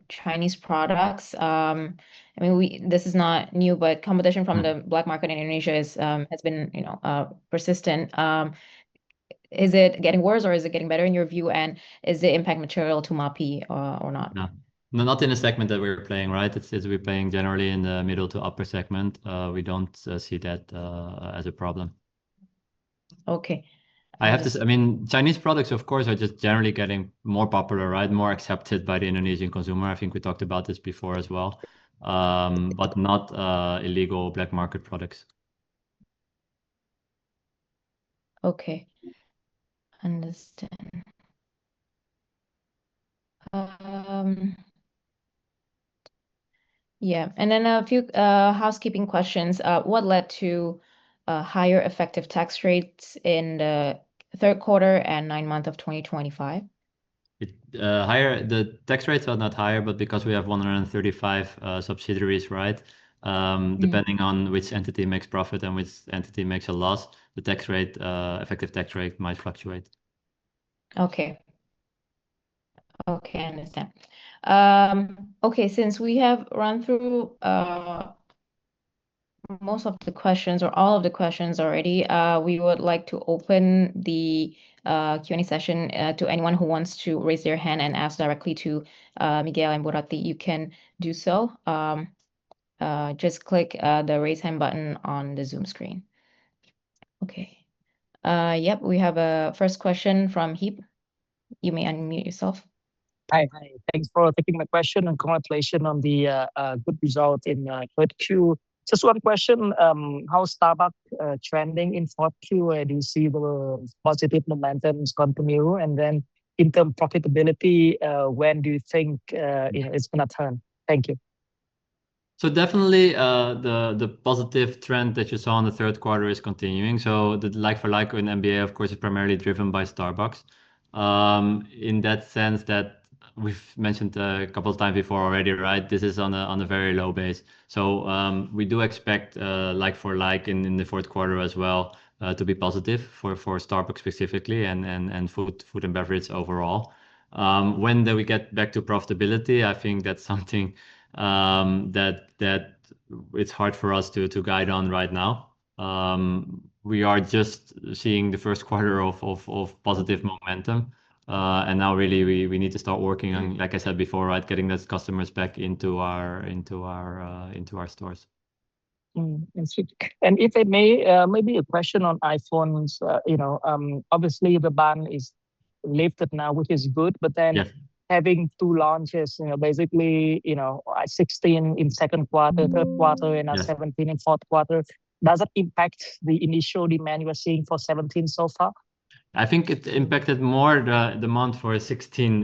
Chinese products. I mean, this is not new, but competition from the black market in Indonesia has been, persistent. Is it getting worse or is it getting better in your view? And is the impact material to Mapi or not? No. No, not in the segment that we're playing, right? It's we're playing generally in the middle to upper segment. We don't see that as a problem. Okay. I have to, I mean, Chinese products, of course, are just generally getting more popular, right? More accepted by the Indonesian consumer. I think we talked about this before as well, but not illegal black market products. Okay. Understand. Um, yeah, and then a few housekeeping questions. What led to higher effective tax rates in the third quarter and 9 months of 2025? Higher, the tax rates are not higher, but because we have 135 subsidiaries, right? Depending on which entity makes profit and which entity makes a loss, the tax rate, effective tax rate might fluctuate. Okay. Okay, I understand. Okay, since we have run through most of the questions or all of the questions already, we would like to open the Q&A session to anyone who wants to raise their hand and ask directly to Miguel and Borati. You can do so. Just click the raise hand button on the Zoom screen. Okay. Yep, we have a first question from Heap. You may unmute yourself. Hi. Thanks for taking my question and congratulations on the good result in third Q. Just one question, how Starbucks trending in fourth Q? Do you see the positive momentum continue? And then in terms of profitability, when do you think it's gonna turn? Thank you. So definitely, the positive trend that you saw in the third quarter is continuing. So the like-for-like in MBA, of course, is primarily driven by Starbucks. In that sense that we've mentioned a couple of times before already, right? This is on a very low base. So we do expect like-for-like in the fourth quarter as well to be positive for Starbucks specifically and food and beverage overall. When do we get back to profitability? I think that's something that it's hard for us to guide on right now. We are just seeing the first quarter of positive momentum. And now really we need to start working on, like I said before, right, getting those customers back into our stores. And if I may, maybe a question on iPhones. Obviously the ban is lifted now, which is good, but then Yes. having two launches, basically, 16 in second quarter, third quarter, and now Yes. 17 in fourth quarter. Does it impact the initial demand you are seeing for 17 so far? I think it impacted more the demand for 16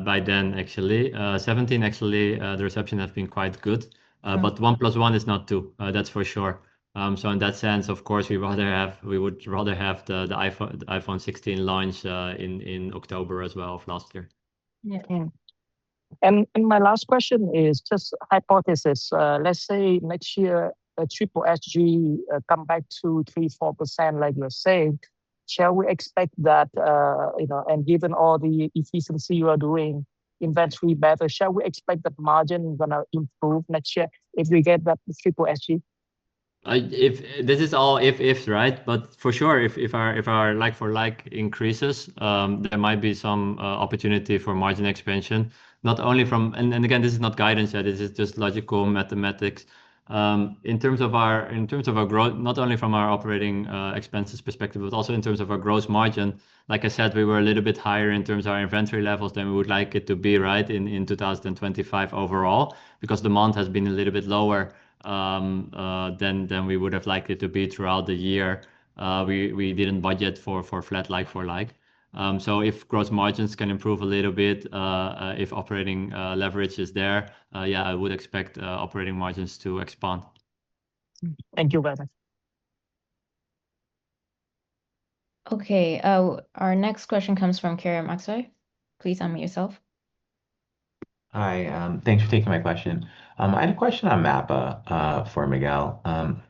by then actually. 17 actually the reception has been quite good. But 1 + 1 is not 2. That's for sure. So in that sense, of course, we would rather have the iPhone 16 launch in October as well of last year. Yeah. And my last question is just hypothesis. Let's say next year, triple SG come back to 3-4%, like you're saying. Shall we expect that, and given all the efficiency you are doing, inventory better, shall we expect that margin gonna improve next year if we get that triple SG? If this is all ifs, right? But for sure, if our like-for-like increases, there might be some opportunity for margin expansion. Not only from and again, this is not guidance yet. This is just logical mathematics. In terms of our growth, not only from our operating expenses perspective, but also in terms of our gross margin. Like I said, we were a little bit higher in terms of our inventory levels than we would like it to be, right, in 2025 overall, because demand has been a little bit lower than we would have liked it to be throughout the year. We didn't budget for flat like-for-like. So if gross margins can improve a little bit, if operating leverage is there, yeah, I would expect operating margins to expand. Thank you very much. Okay. Our next question comes from Karim Aksai. Please unmute yourself. Hi, thanks for taking my question. I had a question on Mappa for Miguel.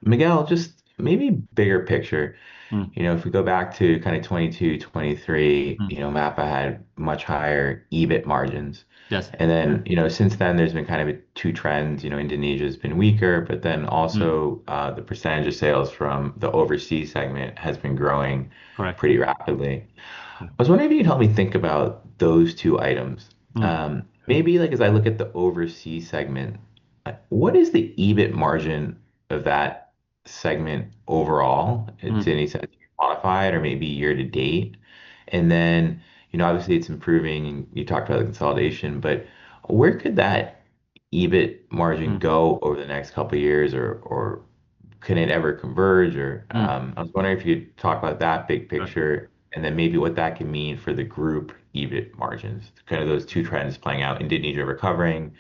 Miguel, just maybe bigger picture. Mm. If we go back to kind of 22, 23, Mm. Mappa had much higher EBIT margins. Yes. And then, since then there's been kind of two trends. Indonesia's been weaker, but then Mm. also the percentage of sales from the overseas segment has been growing Correct. pretty rapidly. Yeah. I was wondering if you could help me think about those two items. Mm. Maybe like as I look at the overseas segment, what is the EBIT margin of that segment overall? To Mm. any sense you can quantify it, or maybe year to date? And then, obviously it's improving and you talked about the consolidation, but where could that EBIT margin Mm. go over the next couple of years, or can it ever converge? Or Mm. I was wondering if you could talk about that big Right. picture and then maybe what that can mean for the group EBIT margins, kind of those two trends playing out, Indonesia recovering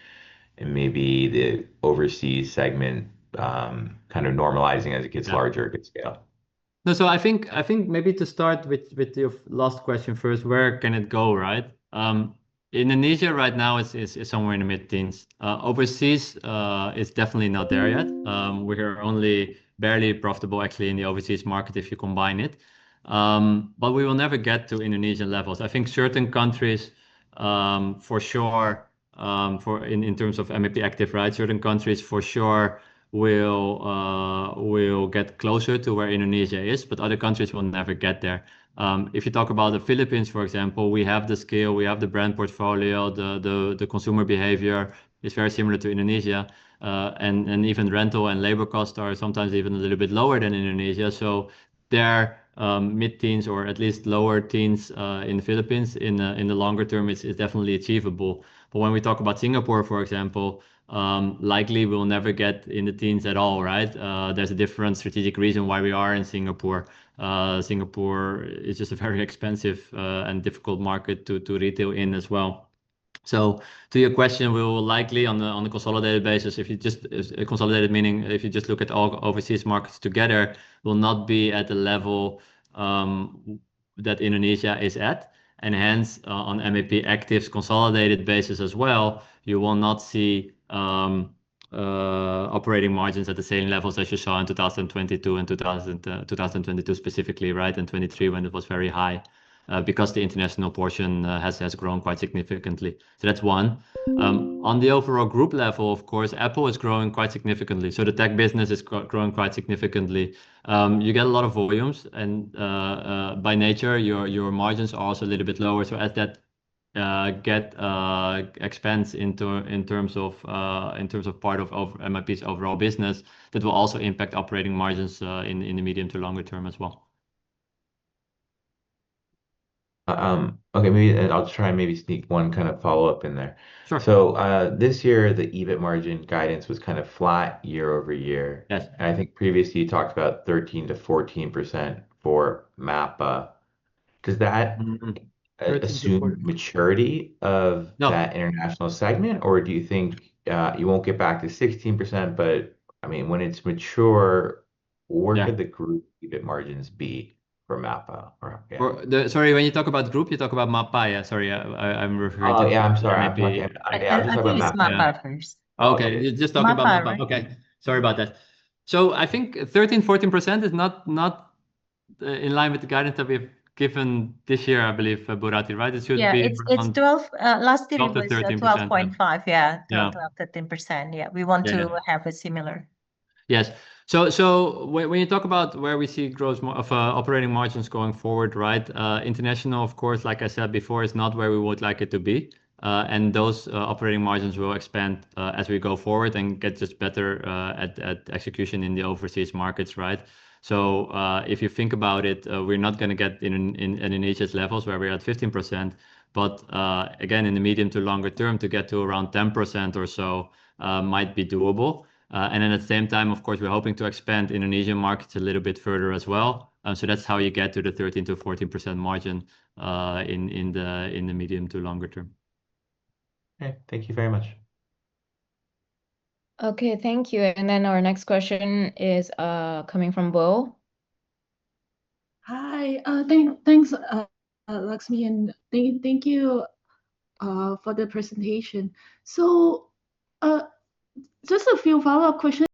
and maybe the overseas segment kind of normalizing as it gets Yeah. larger, gets scale. No, so I think maybe to start with your last question first, where can it go, right? Indonesia right now is somewhere in the mid-teens. Overseas is definitely not there yet. We're only barely profitable actually in the overseas market if you combine it. But we will never get to Indonesian levels. I think certain countries, for sure, for in terms of MAP active, right? Certain countries for sure will get closer to where Indonesia is, but other countries will never get there. If you talk about the Philippines, for example, we have the scale, we have the brand portfolio, the consumer behavior is very similar to Indonesia, and even rental and labor costs are sometimes even a little bit lower than Indonesia. So their mid-teens or at least lower teens in the Philippines in the longer term is definitely achievable. But when we talk about Singapore, for example, likely we'll never get in the teens at all, right? There's a different strategic reason why we are in Singapore. Singapore is just a very expensive and difficult market to retail in as well. So to your question, we will likely on the consolidated basis, if you just consolidated meaning if you just look at all overseas markets together, will not be at the level that Indonesia is at, and hence on MAP actives consolidated basis as well, you will not see operating margins at the same levels as you saw in 2022 and 2022 specifically, right? And 23 when it was very high because the international portion has grown quite significantly. So that's one. On the overall group level, of course, Apple is growing quite significantly. So the tech business is growing quite significantly. You get a lot of volumes, and by nature, your margins are also a little bit lower. So as that get expense in terms of part of MIP's overall business, that will also impact operating margins in the medium to longer term as well. Okay, maybe I'll try and maybe sneak one kind of follow-up in there. Sure. So this year, the EBIT margin guidance was kind of flat year over year. Yes. And I think previously you talked about 13 to 14% for Mappa. Does that 13 to assume 14. maturity of No. that international segment, or do you think you won't get back to 16%, but I mean, when it's mature, where Yeah. could the group EBIT margins be for Mappa? Or yeah. Sorry, when you talk about group, you talk about Mapa. Yeah, sorry, I'm referring Oh to yeah, I'm the sorry. I'm MAP. talking. Yeah, I was just I talking think about it's Mappa. Yeah. Mapa first. Oh, Okay, okay. you're just talking about Mapa, Mapa. right? Okay, sorry about that. So I think 13-14% is not in line with the guidance that we've given this year, I believe, Burati, right? It should Yeah, be it's around 12. Last year 12 it to was 13%. 12.5. Yeah, Yeah. 12, 13%. Yeah, we want Yeah. to Yeah. have a similar. Yes. So when you talk about where we see growth of operating margins going forward, right? International, of course, like I said before, is not where we would like it to be. And those operating margins will expand as we go forward and get just better at execution in the overseas markets, right? So if you think about it, we're not going to get in Indonesia's levels where we're at 15%, but again, in the medium to longer term, to get to around 10% or so might be doable. And then at the same time, of course, we're hoping to expand Indonesian markets a little bit further as well. So that's how you get to the 13 to 14% margin in the medium to longer term. Okay, thank you very much. Okay, thank you. And then our next question is coming from Bo. Hi, thanks, Lakshmi, and thank you for the presentation. So, just a few follow-up questions.